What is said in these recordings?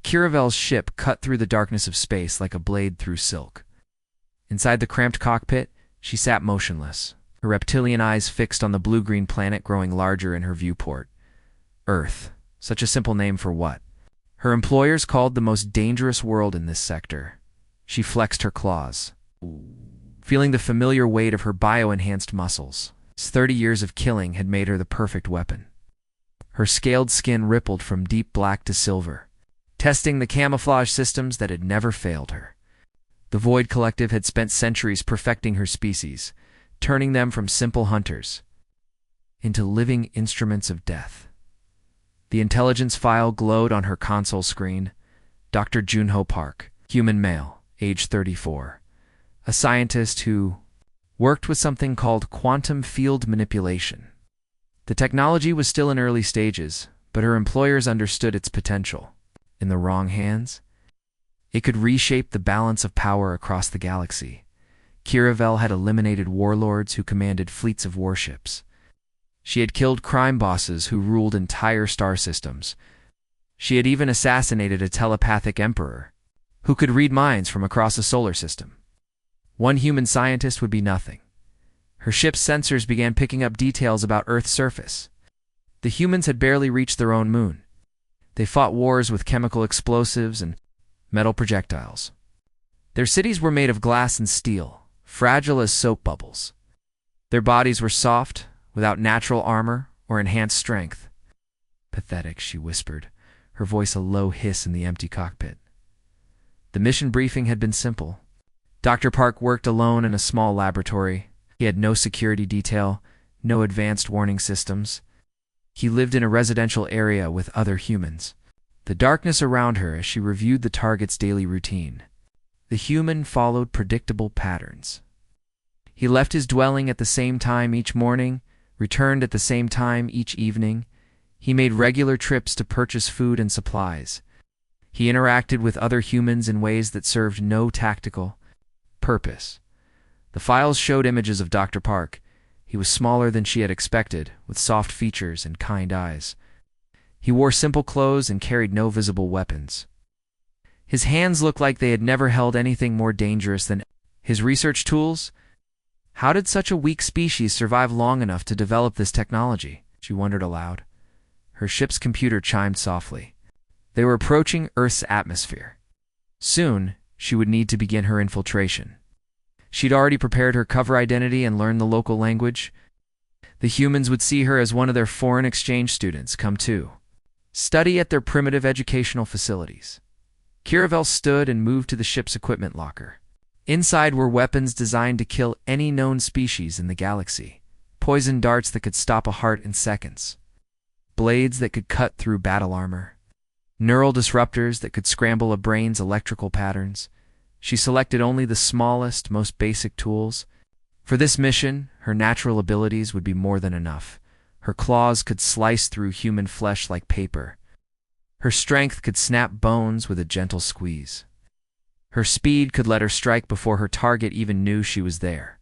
Kiravel's ship cut through the darkness of space like a blade through silk. Inside the cramped cockpit, she sat motionless, her reptilian eyes fixed on the blue-green planet growing larger in her viewport. Earth. Such a simple name for what? Her employers called the most dangerous world in this sector. She flexed her claws, feeling the familiar weight of her bio-enhanced muscles. 30 years of killing had made her the perfect weapon. Her scaled skin rippled from deep black to silver, testing the camouflage systems that had never failed her. The Void Collective had spent centuries perfecting her species, turning them from simple hunters into living instruments of death. The intelligence file glowed on her console screen. Dr. Junho Park, human male, age 34. A scientist who worked with something called quantum field manipulation. The technology was still in early stages, but her employers understood its potential. In the wrong hands, it could reshape the balance of power across the galaxy. Kiravel had eliminated warlords who commanded fleets of warships. She had killed crime bosses who ruled entire star systems. She had even assassinated a telepathic emperor who could read minds from across a solar system. One human scientist would be nothing. Her ship's sensors began picking up details about Earth's surface. The humans had barely reached their own moon. They fought wars with chemical explosives and metal projectiles. Their cities were made of glass and steel, fragile as soap bubbles. Their bodies were soft, without natural armor or enhanced strength. Pathetic, she whispered, her voice a low hiss in the empty cockpit. The mission briefing had been simple. Dr. Park worked alone in a small laboratory. He had no security detail, no advanced warning systems. He lived in a residential area with other humans. The darkness around her as she reviewed the target's daily routine. The human followed predictable patterns. He left his dwelling at the same time each morning, returned at the same time each evening. He made regular trips to purchase food and supplies. He interacted with other humans in ways that served no tactical purpose. The files showed images of Dr. Park. He was smaller than she had expected, with soft features and kind eyes. He wore simple clothes and carried no visible weapons. His hands looked like they had never held anything more dangerous than his research tools. How did such a weak species survive long enough to develop this technology? She wondered aloud. Her ship's computer chimed softly. They were approaching Earth's atmosphere. Soon, she would need to begin her infiltration. She'd already prepared her cover identity and learned the local language. The humans would see her as one of their foreign exchange students come to study at their primitive educational facilities. Kiravel stood and moved to the ship's equipment locker. Inside were weapons designed to kill any known species in the galaxy. Poison darts that could stop a heart in seconds. Blades that could cut through battle armor. Neural disruptors that could scramble a brain's electrical patterns. She selected only the smallest, most basic tools. For this mission, her natural abilities would be more than enough. Her claws could slice through human flesh like paper. Her strength could snap bones with a gentle squeeze. Her speed could let her strike before her target even knew she was there.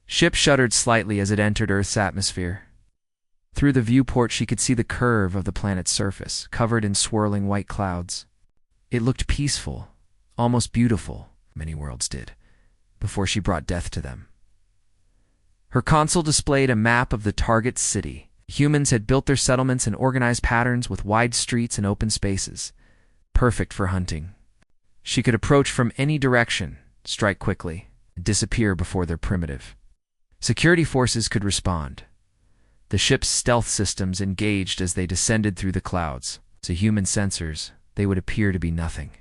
Ship shuddered slightly as it entered Earth's atmosphere. Through the viewport she could see the curve of the planet's surface, covered in swirling white clouds. It looked peaceful, almost beautiful, many worlds did, before she brought death to them. Her console displayed a map of the target city. Humans had built their settlements in organized patterns with wide streets and open spaces, perfect for hunting. She could approach from any direction, strike quickly, and disappear before their primitive. Security forces could respond. The ship's stealth systems engaged as they descended through the clouds. To human sensors, they would appear to be nothing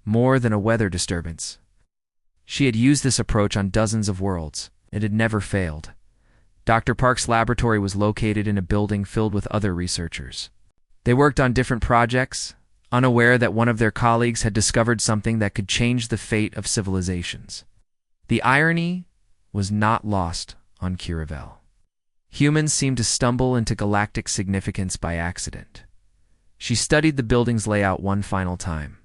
more than a weather disturbance. She had used this approach on dozens of worlds. It had never failed. Dr. Park's laboratory was located in a building filled with other researchers. They worked on different projects, unaware that one of their colleagues had discovered something that could change the fate of civilizations. The irony was not lost on Kiravel. Humans seemed to stumble into galactic significance by accident. She studied the building's layout one final time.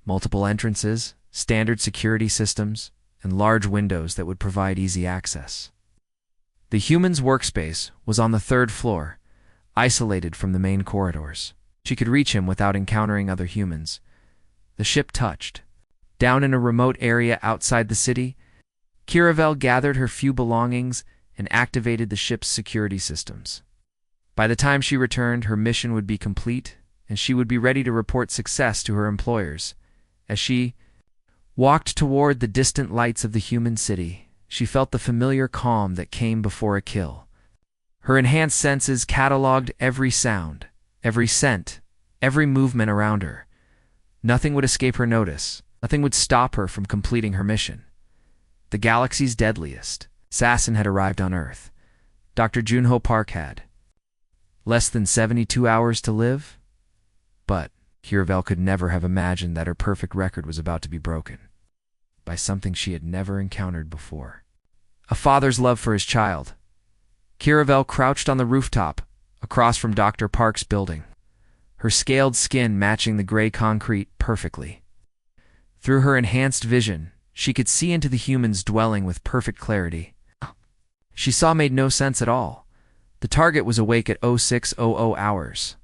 Multiple entrances, standard security systems, and large windows that would provide easy access. The human's workspace was on the third floor, isolated from the main corridors. She could reach him without encountering other humans. The ship touched. Down in a remote area outside the city, Kiravel gathered her few belongings and activated the ship's security systems. By the time she returned, her mission would be complete, and she would be ready to report success to her employers. As she walked toward the distant lights of the human city, she felt the familiar calm that came before a kill. Her enhanced senses cataloged every sound, every scent, every movement around her. Nothing would escape her notice. Nothing would stop her from completing her mission. The galaxy's deadliest assassin had arrived on Earth. Dr. Junho Park had less than 72 hours to live, but Kiravel could never have imagined that her perfect record was about to be broken by something she had never encountered before. A father's love for his child. Kiravel crouched on the rooftop, across from Dr. Park's building, her scaled skin matching the gray concrete perfectly. Through her enhanced vision, she could see into the human's dwelling with perfect clarity. She saw made no sense at all. The target was awake at 0600 hours.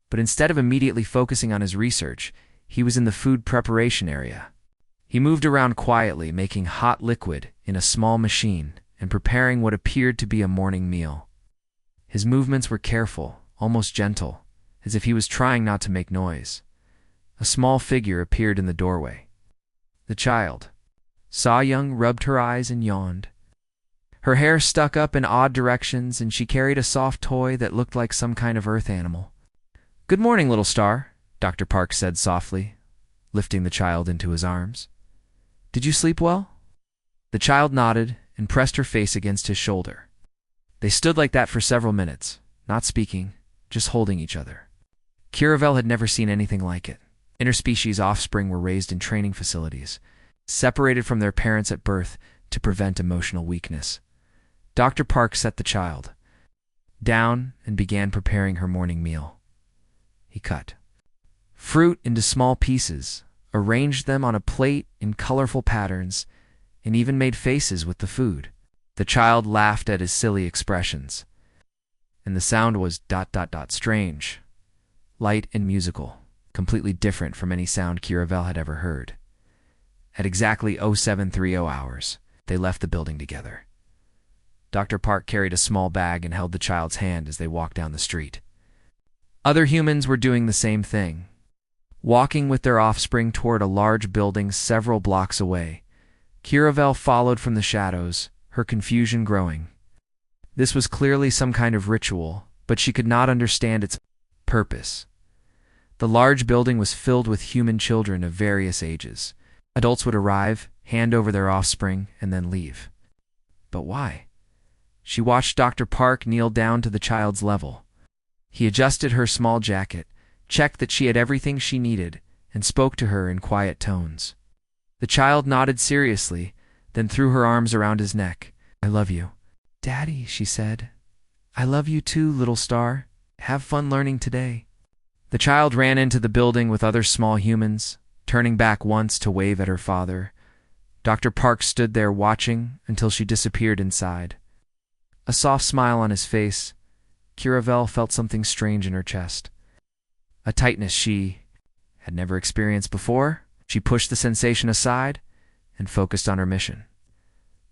But instead of immediately focusing on his research, he was in the food preparation area. He moved around quietly, making hot liquid in a small machine and preparing what appeared to be a morning meal. His movements were careful, almost gentle, as if he was trying not to make noise. A small figure appeared in the doorway. The child. Young rubbed her eyes and yawned. Her hair stuck up in odd directions, and she carried a soft toy that looked like some kind of earth animal. "Good morning, little star," Dr. Park said softly, lifting the child into his arms. "Did you sleep well?" The child nodded and pressed her face against his shoulder. They stood like that for several minutes, not speaking, just holding each other. Kiravel had never seen anything like it. Interspecies offspring were raised in training facilities, separated from their parents at birth to prevent emotional weakness. Dr. Park set the child down and began preparing her morning meal. He cut fruit into small pieces, arranged them on a plate in colorful patterns, and even made faces with the food. The child laughed at his silly expressions, and the sound was ... strange, light and musical, completely different from any sound Kiravel had ever heard. At exactly 0730 hours, they left the building together. Dr. Park carried a small bag and held the child's hand as they walked down the street. Other humans were doing the same thing, walking with their offspring toward a large building several blocks away. Kiravel followed from the shadows, her confusion growing. This was clearly some kind of ritual, but she could not understand its purpose. The large building was filled with human children of various ages. Adults would arrive, hand over their offspring, and then leave. But why? She watched Dr. Park kneel down to the child's level. He adjusted her small jacket, checked that she had everything she needed, and spoke to her in quiet tones. The child nodded seriously, then threw her arms around his neck. "I love you." "Daddy," she said. "I love you too, little star. Have fun learning today." The child ran into the building with other small humans, turning back once to wave at her father. Dr. Park stood there watching until she disappeared inside. A soft smile on his face, Kiravel felt something strange in her chest. A tightness she had never experienced before. She pushed the sensation aside and focused on her mission.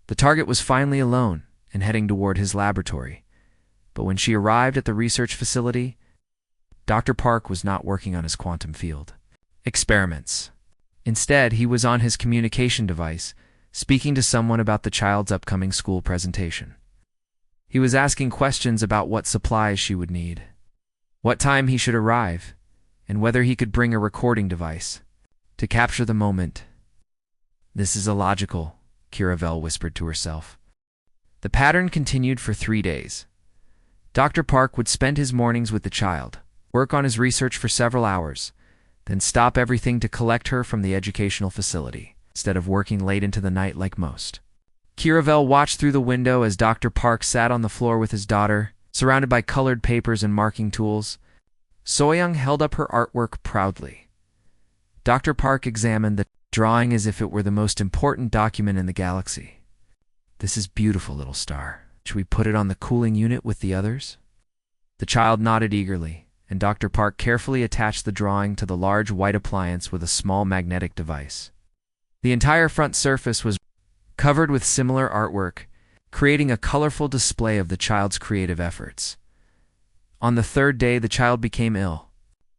The target was finally alone and heading toward his laboratory. But when she arrived at the research facility, Dr. Park was not working on his quantum field experiments. Instead, he was on his communication device, speaking to someone about the child's upcoming school presentation. He was asking questions about what supplies she would need, what time he should arrive, and whether he could bring a recording device to capture the moment. "This is illogical," Kiravel whispered to herself. The pattern continued for 3 days. Dr. Park would spend his mornings with the child, work on his research for several hours, then stop everything to collect her from the educational facility, instead of working late into the night like most. Kiravel watched through the window as Dr. Park sat on the floor with his daughter, surrounded by colored papers and marking tools. Soyoung held up her artwork proudly. Dr. Park examined the drawing as if it were the most important document in the galaxy. "This is beautiful, little star. Should we put it on the cooling unit with the others?" The child nodded eagerly, and Dr. Park carefully attached the drawing to the large white appliance with a small magnetic device. The entire front surface was covered with similar artwork, creating a colorful display of the child's creative efforts. On the third day, the child became ill.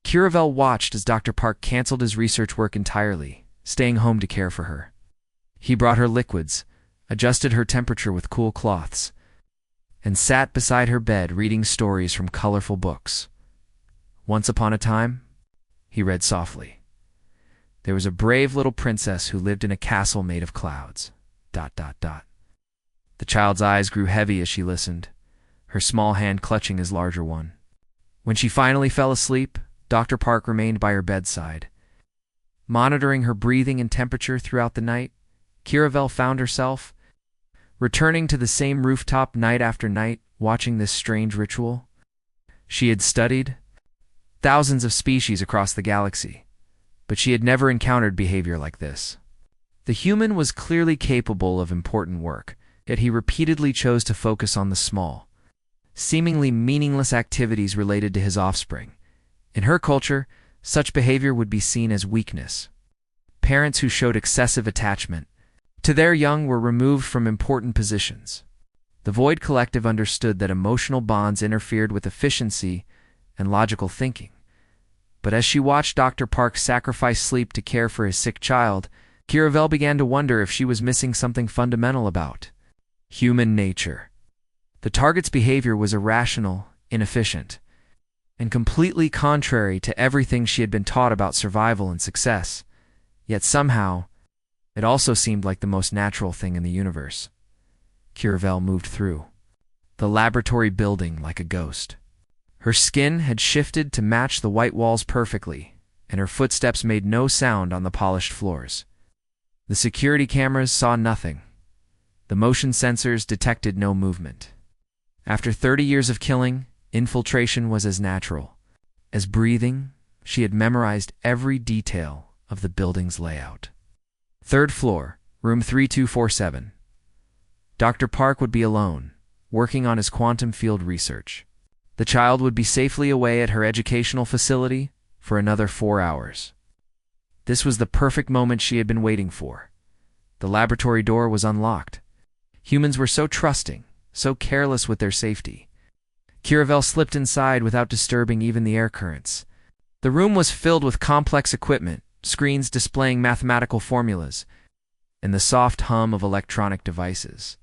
Curavel watched as Dr. Park canceled his research work entirely, staying home to care for her. He brought her liquids, adjusted her temperature with cool cloths, and sat beside her bed reading stories from colorful books. Once upon a time, he read softly, there was a brave little princess who lived in a castle made of clouds. ... The child's eyes grew heavy as she listened, her small hand clutching his larger one. When she finally fell asleep, Dr. Park remained by her bedside. Monitoring her breathing and temperature throughout the night, Curavel found herself returning to the same rooftop night after night, watching this strange ritual. She had studied thousands of species across the galaxy, but she had never encountered behavior like this. The human was clearly capable of important work, yet he repeatedly chose to focus on the small, seemingly meaningless activities related to his offspring. In her culture, such behavior would be seen as weakness. Parents who showed excessive attachment to their young were removed from important positions. The Void Collective understood that emotional bonds interfered with efficiency and logical thinking. But as she watched Dr. Park sacrifice sleep to care for his sick child, Curavel began to wonder if she was missing something fundamental about human nature. The target's behavior was irrational, inefficient, and completely contrary to everything she had been taught about survival and success. Yet somehow, it also seemed like the most natural thing in the universe. Curavel moved through the laboratory building like a ghost. Her skin had shifted to match the white walls perfectly, and her footsteps made no sound on the polished floors. The security cameras saw nothing. The motion sensors detected no movement. After 30 years of killing, infiltration was as natural as breathing. She had memorized every detail of the building's layout. Third floor, room 3247. Dr. Park would be alone, working on his quantum field research. The child would be safely away at her educational facility for another 4 hours. This was the perfect moment she had been waiting for. The laboratory door was unlocked. Humans were so trusting, so careless with their safety. Curavel slipped inside without disturbing even the air currents. The room was filled with complex equipment, screens displaying mathematical formulas, and the soft hum of electronic devices.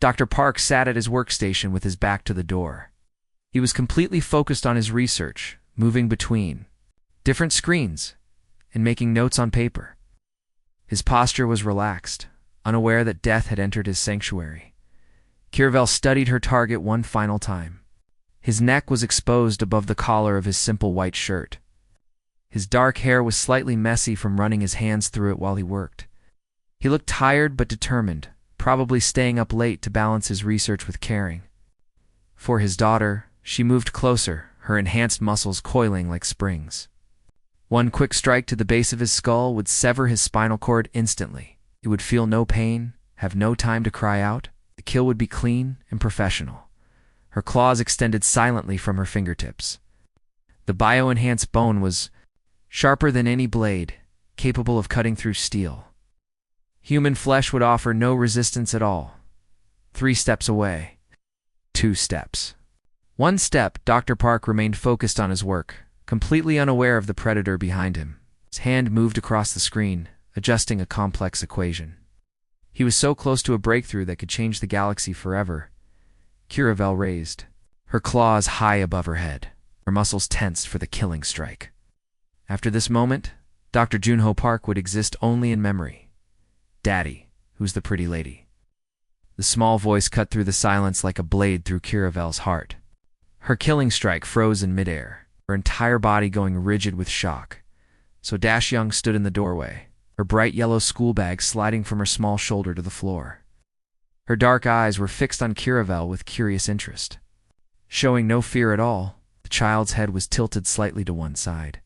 Dr. Park sat at his workstation with his back to the door. He was completely focused on his research, moving between different screens and making notes on paper. His posture was relaxed, unaware that death had entered his sanctuary. Curavel studied her target one final time. His neck was exposed above the collar of his simple white shirt. His dark hair was slightly messy from running his hands through it while he worked. He looked tired but determined, probably staying up late to balance his research with caring for his daughter. She moved closer, her enhanced muscles coiling like springs. One quick strike to the base of his skull would sever his spinal cord instantly. It would feel no pain, have no time to cry out. The kill would be clean and professional. Her claws extended silently from her fingertips. The bio-enhanced bone was sharper than any blade, capable of cutting through steel. Human flesh would offer no resistance at all. 3 steps away. 2 steps. 1 step, Dr. Park remained focused on his work, completely unaware of the predator behind him. His hand moved across the screen, adjusting a complex equation. He was so close to a breakthrough that could change the galaxy forever. Curavel raised, her claws high above her head, her muscles tensed for the killing strike. After this moment, Dr. Junho Park would exist only in memory. Daddy, who's the pretty lady? The small voice cut through the silence like a blade through Curavel's heart. Her killing strike froze in midair, her entire body going rigid with shock. So Dash Young stood in the doorway, her bright yellow school bag sliding from her small shoulder to the floor. Her dark eyes were fixed on Curavel with curious interest. Showing no fear at all, the child's head was tilted slightly to one side,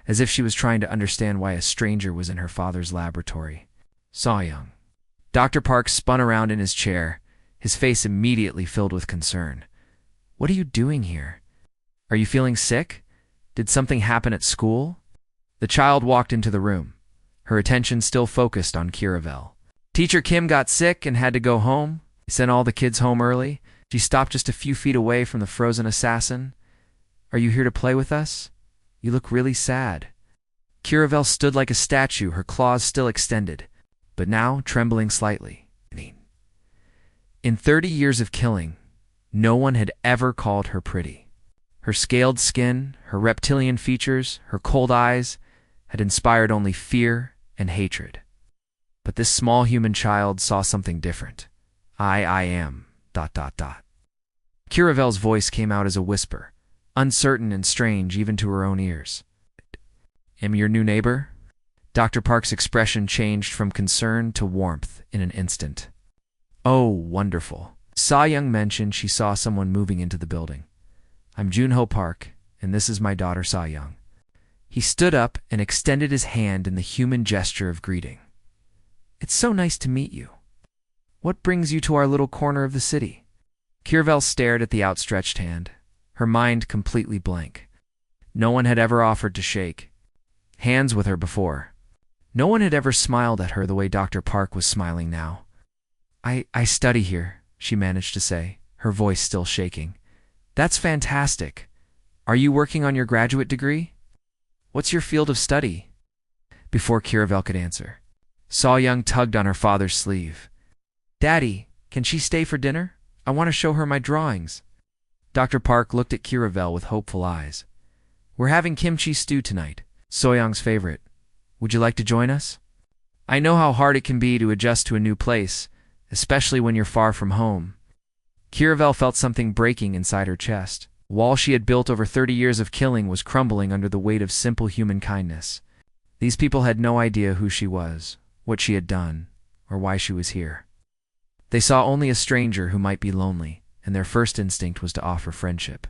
as if she was trying to understand why a stranger was in her father's laboratory. Saw Young. Dr. Park spun around in his chair, his face immediately filled with concern. What are you doing here? Are you feeling sick? Did something happen at school? The child walked into the room, her attention still focused on Kiravel. Teacher Kim got sick and had to go home. He sent all the kids home early. She stopped just a few feet away from the frozen assassin. Are you here to play with us? You look really sad. Kiravel stood like a statue, her claws still extended, but now trembling slightly. In 30 years of killing, no one had ever called her pretty. Her scaled skin, her reptilian features, her cold eyes had inspired only fear and hatred. But this small human child saw something different. I am... ... Kiravel's voice came out as a whisper, uncertain and strange even to her own ears. Am your new neighbor? Dr. Park's expression changed from concern to warmth in an instant. Oh, wonderful. Young mentioned she saw someone moving into the building. I'm Junho Park, and this is my daughter Young. He stood up and extended his hand in the human gesture of greeting. It's so nice to meet you. What brings you to our little corner of the city? Kiravel stared at the outstretched hand, her mind completely blank. No one had ever offered to shake hands with her before. No one had ever smiled at her the way Dr. Park was smiling now. I study here, she managed to say, her voice still shaking. That's fantastic. Are you working on your graduate degree? What's your field of study? Before Kiravel could answer, Young tugged on her father's sleeve. Daddy, can she stay for dinner? I want to show her my drawings. Dr. Park looked at Kiravel with hopeful eyes. We're having kimchi stew tonight, Young's favorite. Would you like to join us? I know how hard it can be to adjust to a new place, especially when you're far from home. Kiravel felt something breaking inside her chest. The wall she had built over 30 years of killing was crumbling under the weight of simple human kindness. These people had no idea who she was, what she had done, or why she was here. They saw only a stranger who might be lonely, and their first instinct was to offer friendship.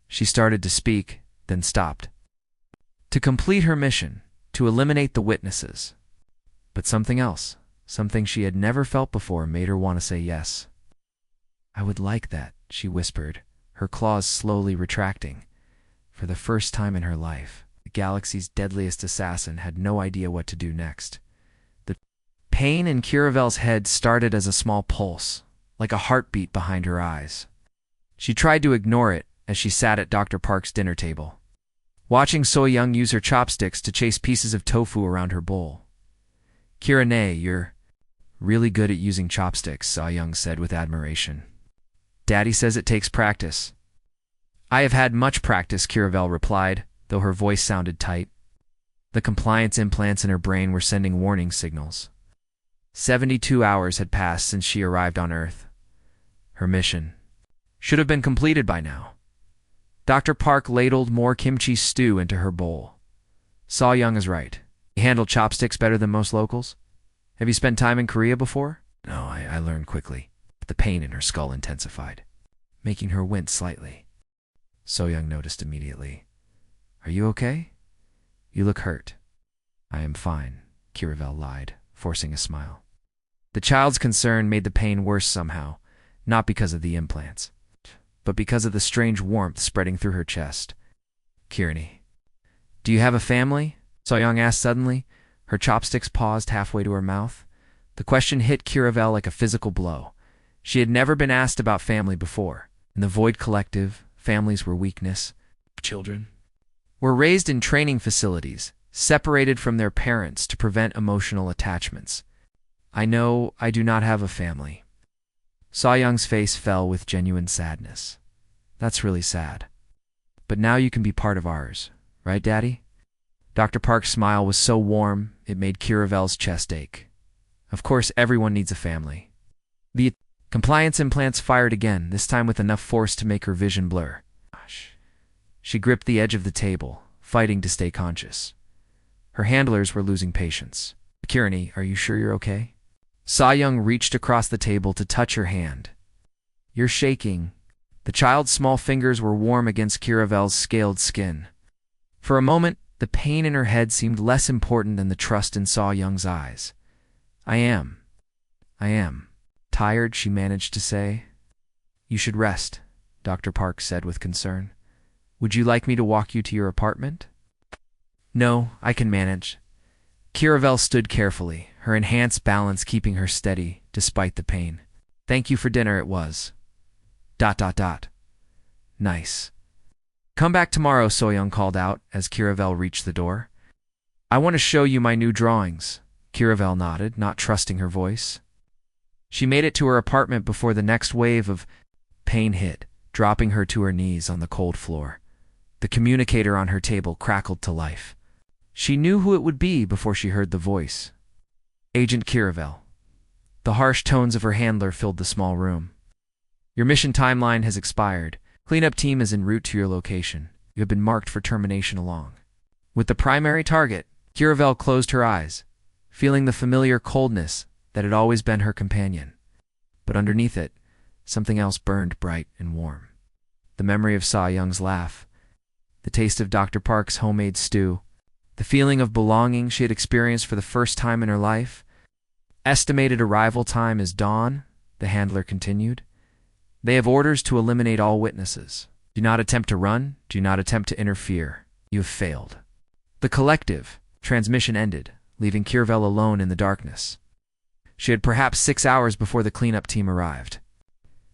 She started to speak, then stopped. To complete her mission, to eliminate the witnesses. But something else, something she had never felt before, made her want to say yes. I would like that, she whispered, her claws slowly retracting. For the first time in her life, the galaxy's deadliest assassin had no idea what to do next. The pain in Kiravel's head started as a small pulse, like a heartbeat behind her eyes. She tried to ignore it as she sat at Dr. Park's dinner table, watching Young use her chopsticks to chase pieces of tofu around her bowl. Kirane, you're really good at using chopsticks, Young said with admiration. Daddy says it takes practice. I have had much practice, Kiravel replied, though her voice sounded tight. The compliance implants in her brain were sending warning signals. 72 hours had passed since she arrived on Earth. Her mission should have been completed by now. Dr. Park ladled more kimchi stew into her bowl. Young is right. You handle chopsticks better than most locals? Have you spent time in Korea before? No, I learned quickly, but the pain in her skull intensified, making her wince slightly. Young noticed immediately. Are you okay? You look hurt. I am fine, Kiravel lied, forcing a smile. The child's concern made the pain worse somehow, not because of the implants, but because of the strange warmth spreading through her chest. Kirani, do you have a family? Young asked suddenly. Her chopsticks paused halfway to her mouth. The question hit Kiravel like a physical blow. She had never been asked about family before. In the Void Collective, families were weakness. Children were raised in training facilities, separated from their parents to prevent emotional attachments. I know I do not have a family. Young's face fell with genuine sadness. That's really sad. But now you can be part of ours, right, Daddy? Dr. Park's smile was so warm, it made Kiravel's chest ache. Of course, everyone needs a family. The compliance implants fired again, this time with enough force to make her vision blur. She gripped the edge of the table, fighting to stay conscious. Her handlers were losing patience. Kirani, are you sure you're okay? Young reached across the table to touch her hand. You're shaking. The child's small fingers were warm against Kiravel's scaled skin. For a moment, the pain in her head seemed less important than the trust in Young's eyes. I am. Tired, she managed to say. You should rest. Dr. Park said with concern. "Would you like me to walk you to your apartment?" "No, I can manage." Kiravel stood carefully, her enhanced balance keeping her steady despite the pain. "Thank you for dinner, it was. ... Nice." "Come back tomorrow," Soyoung called out as Kiravel reached the door. "I want to show you my new drawings." Kiravel nodded, not trusting her voice. She made it to her apartment before the next wave of pain hit, dropping her to her knees on the cold floor. The communicator on her table crackled to life. She knew who it would be before she heard the voice. "Agent Kiravel." The harsh tones of her handler filled the small room. "Your mission timeline has expired. Cleanup team is en route to your location. You have been marked for termination along." With the primary target, Kiravel closed her eyes, feeling the familiar coldness that had always been her companion. But underneath it, something else burned bright and warm. The memory of Soyoung's laugh, the taste of Dr. Park's homemade stew, the feeling of belonging she had experienced for the first time in her life. "Estimated arrival time is dawn," the handler continued. "They have orders to eliminate all witnesses. Do not attempt to run. Do not attempt to interfere. You have failed." The collective transmission ended, leaving Kiravel alone in the darkness. She had perhaps 6 hours before the cleanup team arrived.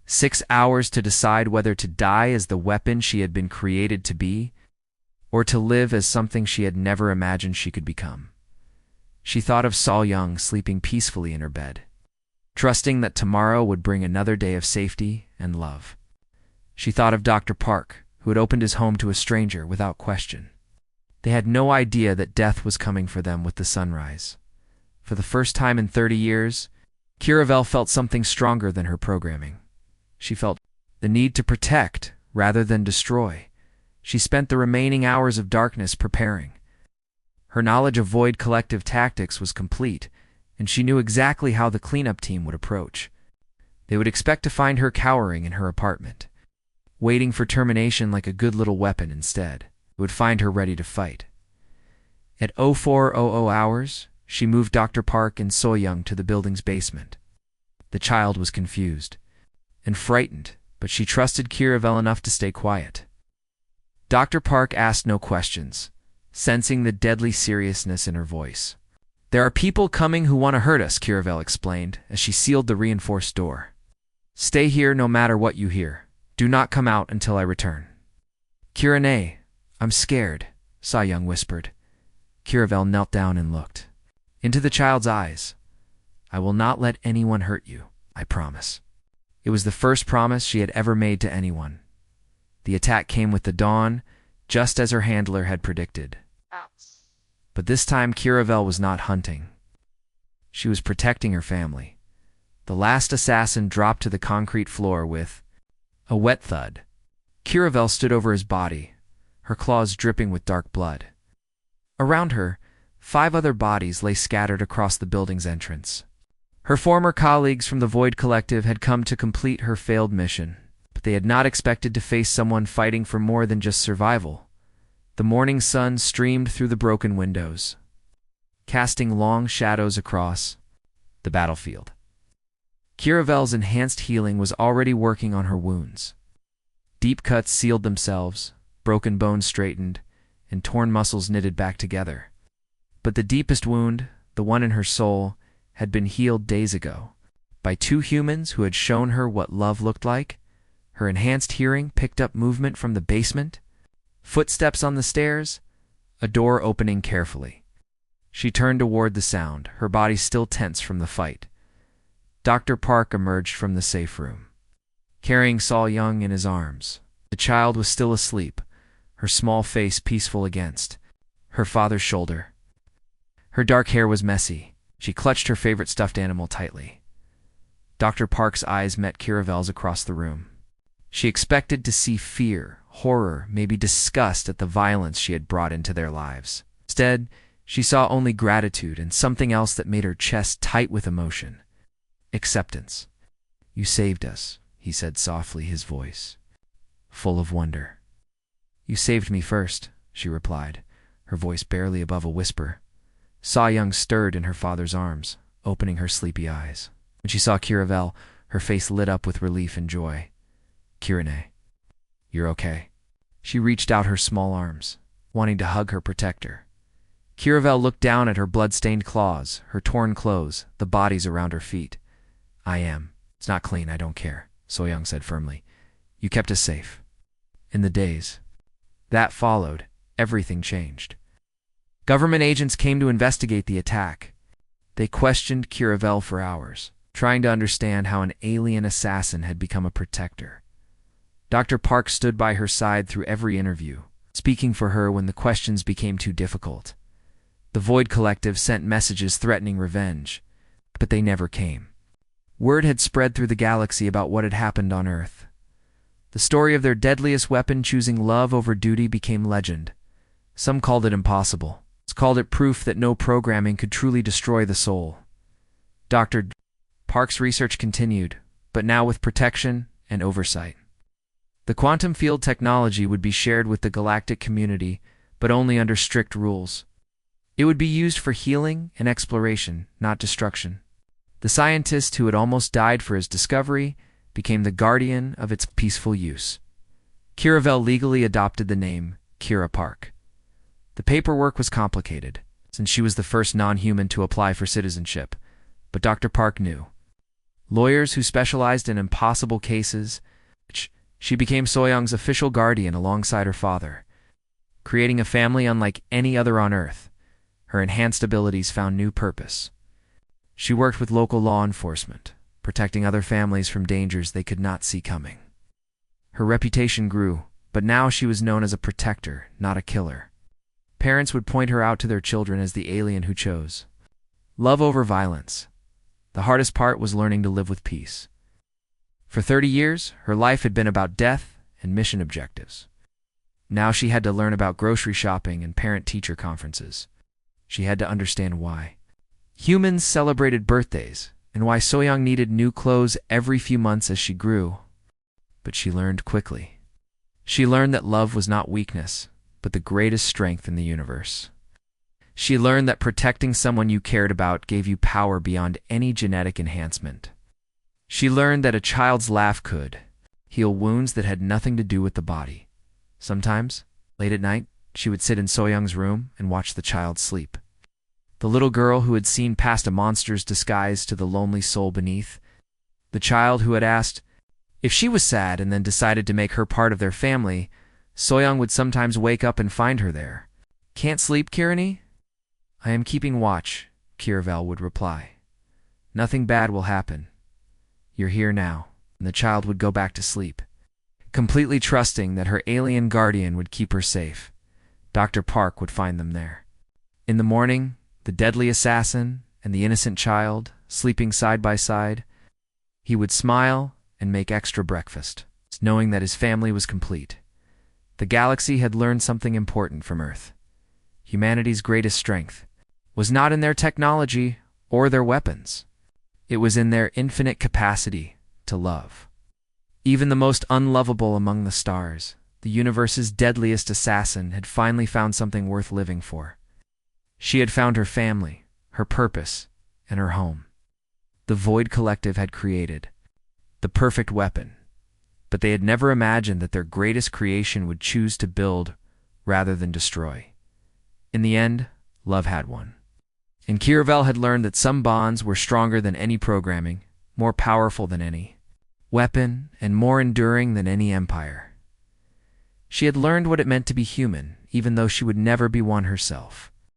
6 hours to decide whether to die as the weapon she had been created to be, or to live as something she had never imagined she could become. She thought of Soyoung sleeping peacefully in her bed, trusting that tomorrow would bring another day of safety and love. She thought of Dr. Park, who had opened his home to a stranger without question. They had no idea that death was coming for them with the sunrise. For the first time in 30 years, Kiravel felt something stronger than her programming. She felt the need to protect rather than destroy. She spent the remaining hours of darkness preparing. Her knowledge of Void Collective tactics was complete, and she knew exactly how the cleanup team would approach. They would expect to find her cowering in her apartment, waiting for termination like a good little weapon instead. They would find her ready to fight. At 0400 hours, she moved Dr. Park and Soyoung to the building's basement. The child was confused and frightened, but she trusted Kiravel enough to stay quiet. Dr. Park asked no questions, sensing the deadly seriousness in her voice. "There are people coming who want to hurt us," Kiravel explained as she sealed the reinforced door. "Stay here no matter what you hear. Do not come out until I return." "Kirane, I'm scared," Soyoung whispered. Kiravel knelt down and looked into the child's eyes. "I will not let anyone hurt you, I promise." It was the first promise she had ever made to anyone. The attack came with the dawn, just as her handler had predicted. But this time Kiravel was not hunting. She was protecting her family. The last assassin dropped to the concrete floor with a wet thud. Kiravel stood over his body, her claws dripping with dark blood. Around her, 5 other bodies lay scattered across the building's entrance. Her former colleagues from the Void Collective had come to complete her failed mission, but they had not expected to face someone fighting for more than just survival. The morning sun streamed through the broken windows, casting long shadows across the battlefield. Kiravel's enhanced healing was already working on her wounds. Deep cuts sealed themselves, broken bones straightened, and torn muscles knitted back together. But the deepest wound, the one in her soul, had been healed days ago by 2 humans who had shown her what love looked like. Her enhanced hearing picked up movement from the basement, footsteps on the stairs, a door opening carefully. She turned toward the sound, her body still tense from the fight. Dr. Park emerged from the safe room, carrying Soyoung in his arms. The child was still asleep, her small face peaceful against her father's shoulder. Her dark hair was messy. She clutched her favorite stuffed animal tightly. Dr. Park's eyes met Kiravel's across the room. She expected to see fear, horror, maybe disgust at the violence she had brought into their lives. Instead, she saw only gratitude and something else that made her chest tight with emotion. Acceptance. "You saved us," he said softly, his voice full of wonder. "You saved me first," she replied, her voice barely above a whisper. Soyoung stirred in her father's arms, opening her sleepy eyes. When she saw Kiravel, her face lit up with relief and joy. "Kirane, You're okay. She reached out her small arms, wanting to hug her protector. Kiravel looked down at her blood-stained claws, her torn clothes, the bodies around her feet. I am. It's not clean, I don't care, Soyoung said firmly. You kept us safe. In the days that followed, everything changed. Government agents came to investigate the attack. They questioned Kiravel for hours, trying to understand how an alien assassin had become a protector. Dr. Park stood by her side through every interview, speaking for her when the questions became too difficult. The Void Collective sent messages threatening revenge, but they never came. Word had spread through the galaxy about what had happened on Earth. The story of their deadliest weapon choosing love over duty became legend. Some called it impossible. Some called it proof that no programming could truly destroy the soul. Dr. Park's research continued, but now with protection and oversight. The quantum field technology would be shared with the galactic community, but only under strict rules. It would be used for healing and exploration, not destruction. The scientist who had almost died for his discovery became the guardian of its peaceful use. Kiravel legally adopted the name Kira Park. The paperwork was complicated, since she was the first non-human to apply for citizenship, but Dr. Park knew. Lawyers who specialized in impossible cases, she became Soyoung's official guardian alongside her father. Creating a family unlike any other on Earth, her enhanced abilities found new purpose. She worked with local law enforcement, protecting other families from dangers they could not see coming. Her reputation grew, but now she was known as a protector, not a killer. Parents would point her out to their children as the alien who chose love over violence. The hardest part was learning to live with peace. For 30 years, her life had been about death and mission objectives. Now she had to learn about grocery shopping and parent-teacher conferences. She had to understand why humans celebrated birthdays and why Soyoung needed new clothes every few months as she grew. But she learned quickly. She learned that love was not weakness, but the greatest strength in the universe. She learned that protecting someone you cared about gave you power beyond any genetic enhancement. She learned that a child's laugh could heal wounds that had nothing to do with the body. Sometimes, late at night, she would sit in Soyoung's room and watch the child sleep. The little girl who had seen past a monster's disguise to the lonely soul beneath. The child who had asked if she was sad and then decided to make her part of their family. Soyoung would sometimes wake up and find her there. Can't sleep, Kirani? I am keeping watch, Kiravel would reply. Nothing bad will happen. You're here now, and the child would go back to sleep, completely trusting that her alien guardian would keep her safe. Dr. Park would find them there. In the morning, the deadly assassin and the innocent child, sleeping side by side, he would smile and make extra breakfast, knowing that his family was complete. The galaxy had learned something important from Earth. Humanity's greatest strength was not in their technology or their weapons. It was in their infinite capacity to love. Even the most unlovable among the stars, the universe's deadliest assassin, had finally found something worth living for. She had found her family, her purpose, and her home. The Void Collective had created the perfect weapon, but they had never imagined that their greatest creation would choose to build rather than destroy. In the end, love had won. And Kiravel had learned that some bonds were stronger than any programming, more powerful than any weapon, and more enduring than any empire. She had learned what it meant to be human, even though she would never be one herself.